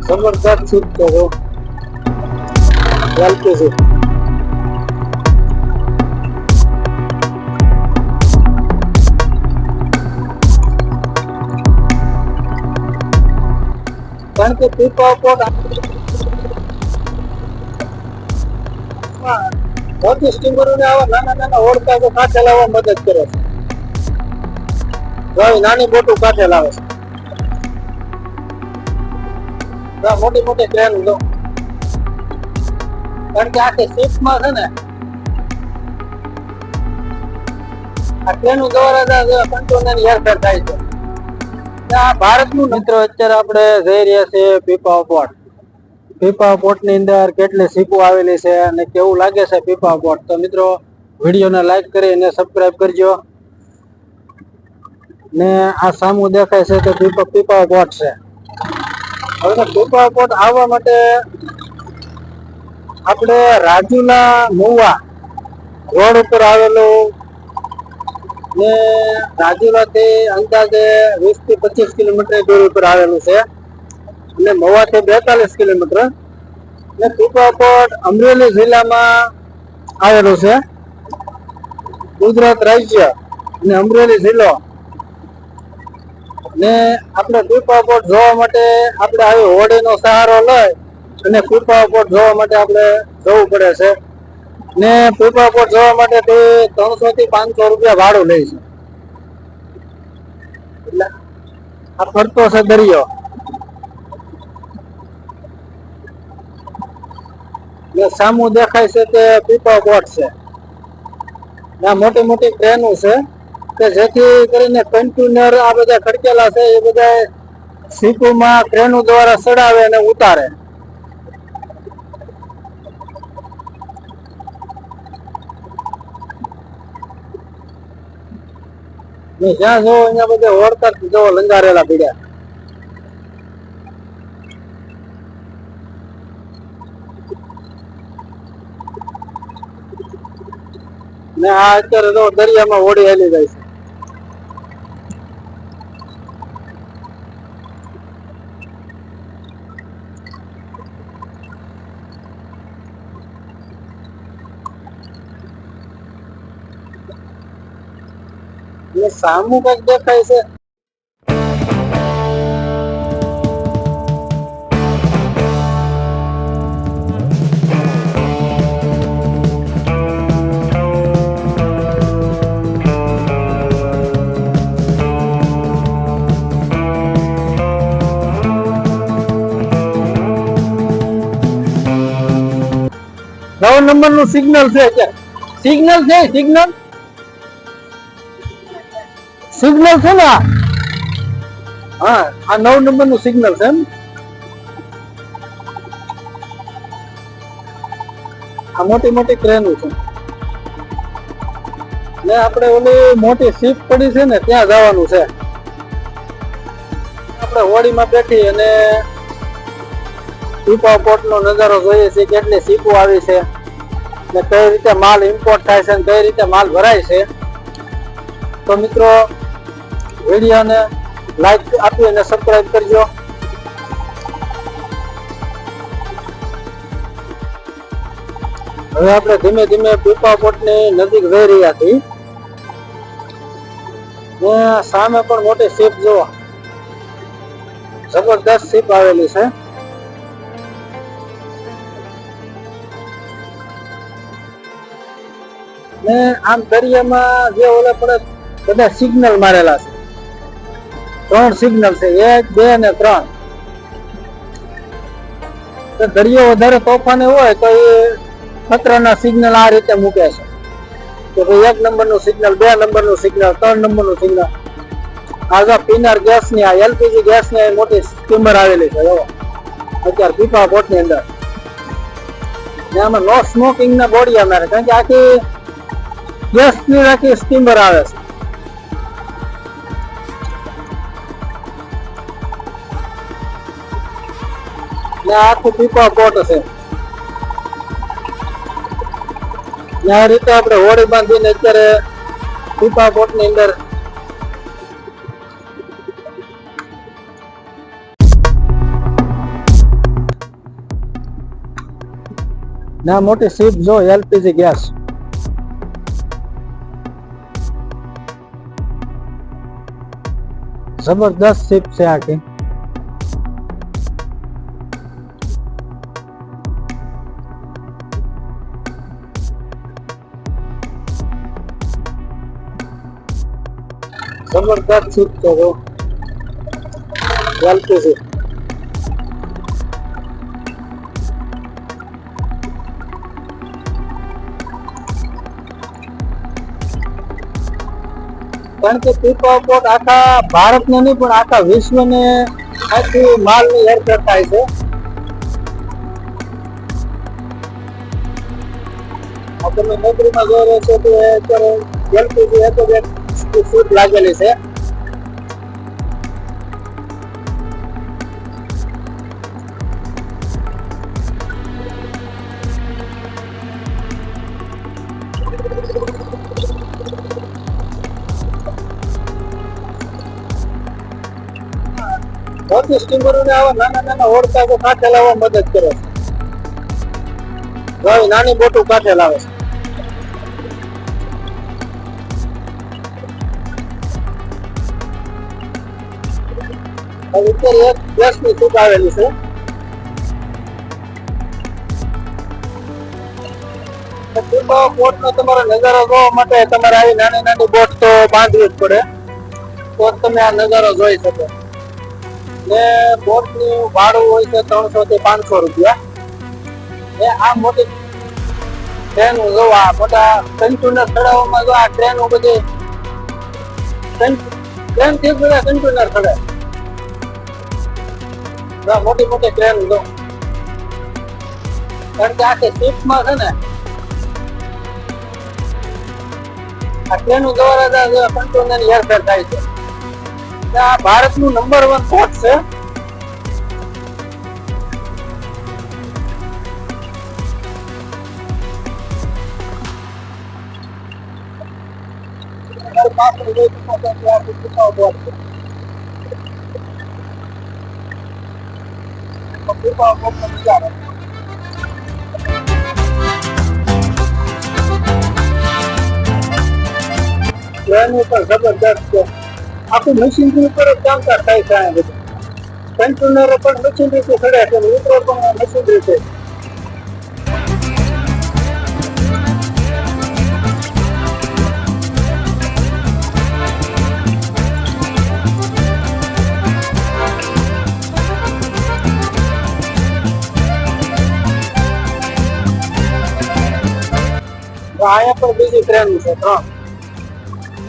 જબરદસ્ત સીટ છે જો એલપીજી કારણ કે પીપા પોટ મોટી સ્ટીમરોને આવા નાના ઓળખા તો કાંઠે લાવવા મદદ કરે છે નાની બોટું કાંઠે લાવે છે મોટી ક્રેન લો કારણ કે આખી શિપમાં છે ને આ ટ્રેન દ્વારા કંટ્રોલર હેરફેર થાય છે આ ભારતનું મિત્રો અત્યારે આપણે જઈ રહ્યા છીએ પીપા પોર્ટ ની અંદર કેટલી શીપો આવેલી છે અને કેવું લાગે છે પીપા પોર્ટ તો મિત્રો વિડીયોને લાઈક કરી અને સબસ્ક્રાઇબ કરજો ને આ સામું દેખાય છે તો પીપા પોર્ટ છે હવે પીપા પોર્ટ આવવા માટે આપણે રાજુલા મહુવા રોડ ઉપર આવેલું ને રાજુલા થી અંદાજે 20 થી 25 કિલોમીટર દૂર ઉપર આવેલું છે અને મહુવા થી 42 કિલોમીટર ને પીપા પોર્ટ અમરેલી જિલ્લામાં આવેલું છે ગુજરાત રાજ્ય અને અમરેલી જિલ્લો ને આપણે પીપા પોર્ટ જોવા માટે આપણે આવી હોડીનો સહારો લઈ અને પીપા પોર્ટ જોવા માટે આપણે જવું પડે છે ને પીપા પોર્ટ જોવા માટે 300 થી 500 રૂપિયા ભાડું લે છે એટલે આ ફરતો છે દરિયો ને સામું દેખાય છે તે પીપા પોર્ટ છે ત્યાં મોટી ટ્રેનો છે કે જેથી કરીને કન્ટેનર આ બધા ખડકેલા છે એ બધા શીપોમાં ટ્રેનો દ્વારા ચડાવે અને ઉતારે જ્યાં જોવો અહીંયા બધા ઓળખા જોવો લંગારેલા પીડ્યા ને આ અત્યારે તો દરિયામાં હોડી હેલી જાય છે ને સામું કઈક દેખાય છે નવ નંબર નું સિગ્નલ છે સિગ્નલ છે સિગ્નલ છે ને હા આ 9 નંબર નું સિગ્નલ છે આ મોટી ક્રેનો છે ને આપણે ઓલી મોટી શિપ પડી છે ને ત્યાં જવાનું છે આપણે હોડીમાં બેઠી અને પીપા પોર્ટ નો નજારો જોઈએ છે કેટલી શીપો આવી છે ને કઈ રીતે માલ ઇમ્પોર્ટ થાય છે કઈ રીતે માલ ભરાય છે તો મિત્રો વિડીયોને લાઈક આપી અને સબસ્ક્રાઇબ કરજો હવે આપણે ધીમે ધીમે પીપા પોર્ટ ની નજીક જઈ રહ્યા છીએ ને સામે પણ મોટી શીપ જુઓ જબરદસ્ત શીપ આવેલી છે ને આમ દરિયામાં જે ઓલા પડે બધા સિગ્નલ મારેલા છે 3 સિગ્નલ છે 1 2 અને 3 તો દરિયો વધારે તોફાની હોય તો એ ખતરાના સિગ્નલ આ રીતે મૂકે છે કે ભાઈ 1 નંબરનું સિગ્નલ 2 નંબરનું સિગ્નલ 3 નંબરનું સિગ્નલ આ પીનર ગેસ ની આ એલપીજી ગેસ ની મોટી સ્ટીમર આવેલી છે અત્યારે પીપા પોર્ટ ની અંદર ને આમાં નો સ્મોકિંગ ના બોડી અમારે કારણ કે આખી ગેસ ની આખી સ્ટીમર આવે છે ને આખું પીપા પોર્ટ છે આ રીતે આપણે હોડી બાંધીને અત્યારે પીપા પોર્ટ ની અંદર ના મોટી શીપ જો એલપીજી ગેસ જબરદસ્ત શીપ છે આખી. જબરદસ્ત શીપ છે જો એલપીજી. કારણ કે પીપા પોર્ટ આખા ભારતને નહીં પણ આખા વિશ્વને આખી માલની હેરફેર થાય છે. તમે નોકરીમાં જોઈ રહ્યો છો કે અત્યારે એલપીજી એક જ એક શીપ લાગેલી છે. મોટી સ્ટીમરોને આવા નાના નાના ઓળખા તો કાંઠે લાવવા મદદ કરે છે. નાની બોટો કાંઠે લાવે છે. અત્યારે એક ગેસની શીપ આવેલી છે. બોટ નો તમારો નજારો જોવા માટે તમારે આવી નાની નાની બોટ તો બાંધવી જ પડે તો તમે આ નજારો જોઈ શકો. ને બોટ નું ભાડું હોય છે 300 થી 500 રૂપિયા. ને આ મોટી ટ્રેન જોવા મોટા કન્ટેનર ચડાવવામાં જો આ ટ્રેન બધી ટ્રેન થી બધા કન્ટેનર ચડે. મોટી મોટી ટ્રેન જો કારણ કે આખી શીપમાં છે ને આ ટ્રેન દ્વારા કન્ટેનર ની હેરફેર થાય છે. આ ભારતનું નંબર 1 પોર્ટ છે. જબરદસ્ત છે. આખું મશીનરી ઉપર જ કામકાજ થાય છે. આ બધું કન્ટેનરો પણ મશીનરીથી ખડે છે, મિત્રો પણ મશીનરી છે. અહીંયા પણ બીજી ટ્રેન છે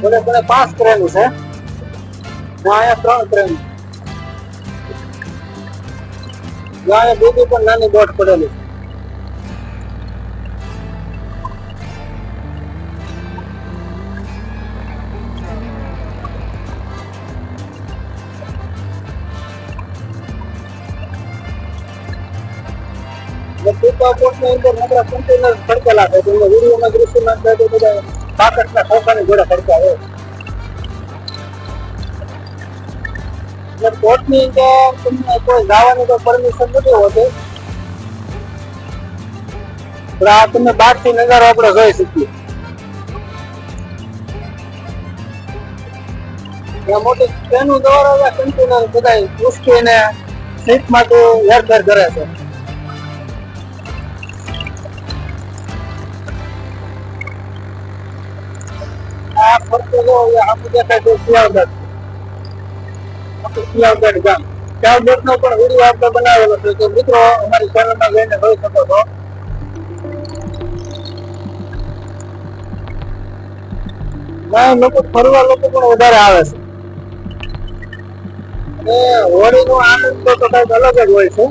3 ભલે 5 ટ્રેન છે. અહીંયા 3 ટ્રેન. અહીંયા બીજી પણ નાની બોટ પડેલી. પીપા પોર્ટ ની અંદર મોટા કન્ટેનર ફરકેલા છે. તમને વિડીયોમાં દૃશ્યમાં થાય તો બધા પાકટના ખોખાની જોડે ફરક્યા હોય. પોર્ટની અંદર તમને કોઈ જવાની તો પરમિશન નથી હોતી. પણ આ તમે બહારથી નજારો આપણે જોઈ શકીએ. મોટી ટ્રેનો દ્વારા કન્ટેનર બધા ઉચકીને શીપમાંથી હેરફેર કરે છે. આ ફરતો જો આપણે દેખાય તો સિયાવગઢ ગામ. સિયાવગઢ નો પણ વિડીયો આપણે બનાવેલો છે તો મિત્રો અમારી ચેનલમાં જઈને જોઈ શકો છો. લોકો ફરવા લોકો પણ વધારે આવે છે. અને હોળીનો આનંદ તો કઈક અલગ જ હોય છે.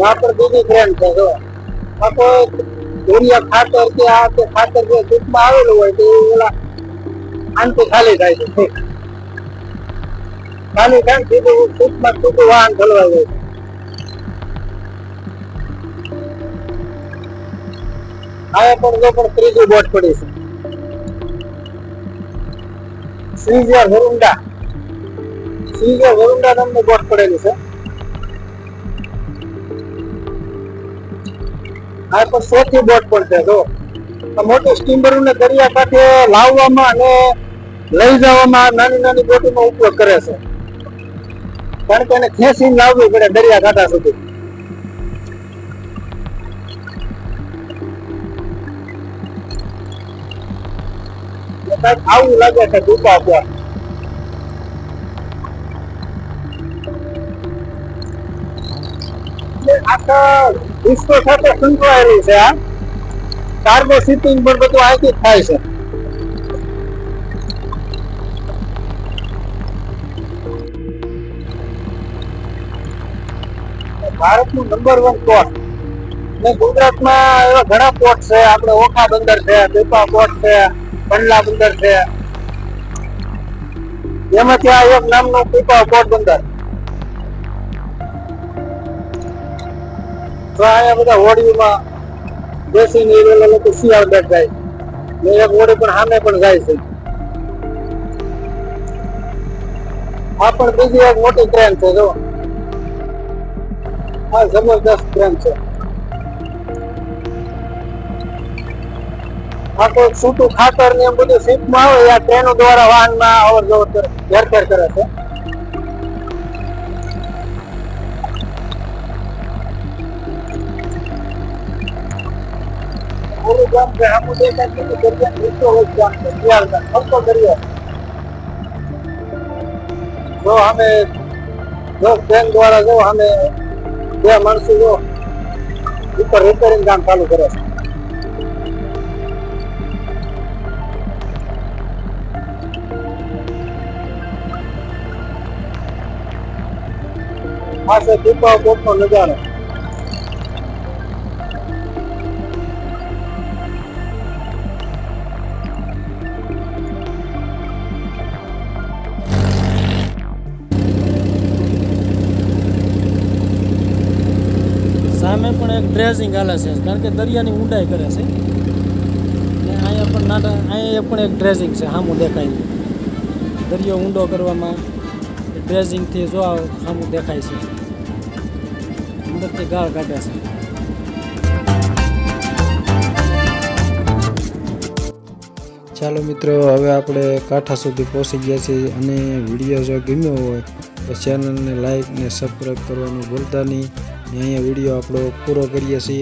वहाँ पर બીજી ટ્રેન છે જો આ કોઈ દુનિયા ખાતર કે આ કે ખાતર જે શીપમાં આવેલું હોય તો ઓલા આનથી ખાલી થાય છે. ખાલી થાય સીધું શીપમાં સીધું વાહન ચલવાઈ જાય છે. આ પણ જો પણ ત્રીજી બોટ પડી છે. શ્રીજર હુરુંડા ઈ જે વરુંડા નામની બોટ પડેલી છે આ પણ ચોથી બોટ પણ છે જો આ મોટી સ્ટીમરોને દરિયા કાંઠે લાવવામાં અને લઈ જવામાં નાની નાની બોટોનો ઉપયોગ કરે છે કારણ કે એને ખેંચીને લાવવી પડે દરિયા કાંઠા સુધી કઈક આવું લાગે છે ડૂબા પર આખા વિશ્વ સાથે સંકળાયેલું છે આ કાર્ગો શિપિંગ પણ બધું અહીંથી જ થાય છે ભારતનું નંબર 1 પોર્ટ ને ગુજરાતમાં એવા ઘણા પોર્ટ છે આપણે ઓખા બંદર છે પીપા પોર્ટ છે કંડલા બંદર છે એમાંથી આ એક નામનું પીપા પોર્ટ બંદર તો અહીંયા બધા હોડીમાં બેસીને એ લોકો શિયાળબેટ જાય ને એક હોડી પણ સામે પણ જાય છે આ પણ બીજી એક મોટી ટ્રેન છે જો આ જબરદસ્ત ટ્રેન છે આ કોઈ છૂટું ખાતર ને એમ બધું શીપમાં આવે આ ટ્રેનો દ્વારા વાહનમાં અવર જવર હેરફેર કરે છે ઓલું ગામ છે આમું દેખાય છે કે દરિયા નીચો હોય ગામ છે શિયાળમાં ફરતો દરિયો જો અમે જો ટ્રેન દ્વારા જો અમે બે માણસો જો ઉપર રિપેરિંગ કામ ચાલુ કરે છે આ છે પીપા પોર્ટનો નજારો સામે પણ એક ડ્રેઝિંગ હાલે છે કારણ કે દરિયાની ઊંડાઈ કરે છે ને અહીંયા પણ અહીંયા પણ એક ડ્રેઝિંગ છે સામું દેખાય દરિયો ઊંડો કરવામાં ડ્રેઝિંગથી જો સામું દેખાય છે અંદરથી ગાળ કાઢે છે ચાલો મિત્રો હવે આપણે કાંઠા સુધી પહોંચી ગયા છીએ અને વિડીયો જો ગમ્યો હોય તો ચેનલને લાઈક ને સબસ્ક્રાઈબ કરવાનું ભૂલતા નહીં અહીંયા વિડીયો આપણો પૂરો કરીએ છીએ